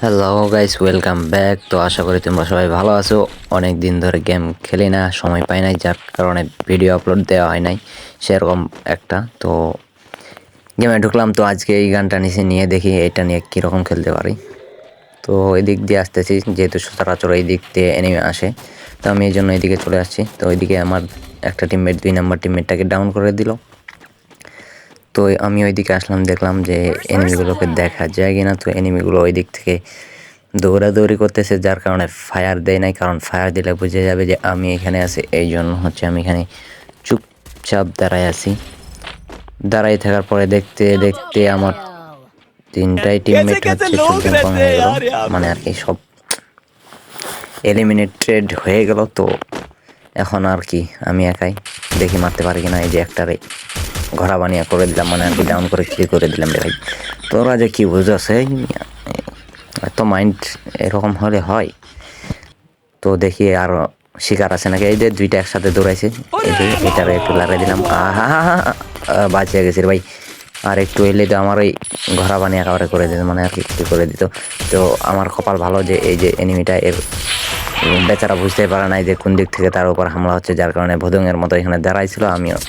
Hello guys, welcome back. তো আশা করি তোমরা সবাই ভালো আছো। অনেক দিন ধরে গেম খেলি না, সময় পাই নাই, যার কারণে ভিডিও আপলোড দেওয়া হয় নাই সেরকম একটা। তো গেমে ঢুকলাম, তো আজকে এই গানটা নিয়ে দেখি এটা নিয়ে কীরকম খেলতে পারি। তো এই দিক দিয়ে আসতেছি, যেহেতু সচরাচর এই দিক দিয়ে এনিমে আসে, তো আমি এই জন্য এইদিকে চলে আসছি। তো ওইদিকে আমার একটা টিমমেট 2 নম্বর টিমমেটটাকে ডাউন করে দিল। তো আমি ওইদিকে আসলাম, দেখলাম যে এনিমিগুলোকে দেখা যায় কিনা। তো এনিমিগুলো ওই দিক থেকে দৌড়াদৌড়ি করতেছে, যার কারণে ফায়ার দেয় নাই, কারণ ফায়ার দিলে বুঝে যাবে যে আমি এখানে আছি। এই জন্য আমি এখানে চুপচাপ দাঁড়ায় আছি। দাঁড়াই থাকার পরে দেখতে দেখতে আমার 3টাই টিমমেট চুদ্দম কম হয়ে গেল, মানে আর কি সব এলিমিনেটেড হয়ে গেল। তো এখন আর কি আমি একাই, দেখি মারতে পারি কিনা। এই যে একটারে ঘোড়া বানিয়ে করে দিলাম, মানে আর কি ডাউন করে ক্লিক করে দিলাম রে ভাই। তোরা যে কি বুঝছে, এত মাইন্ড এরকম হলে হয়। তো দেখি আর শিকার আছে নাকি। এই যে 2টা একসাথে দৌড়াইছে, এই যে এটারে একটু লাগাই দিলাম। আহা, বাঁচিয়ে গেছি রে ভাই। আর একটু এলে তো আমার ওই ঘোড়া বানিয়ে একেবারে করে দিত, মানে আর কি করে দিত। তো আমার কপাল ভালো যে এই যে এনিমিটা এর বেচারা বুঝতে পারে নাই যে কোন দিক থেকে তার উপর হামলা হচ্ছে, যার কারণে ভুদুঙের মতো এখানে দাঁড়াইছিল। আমিও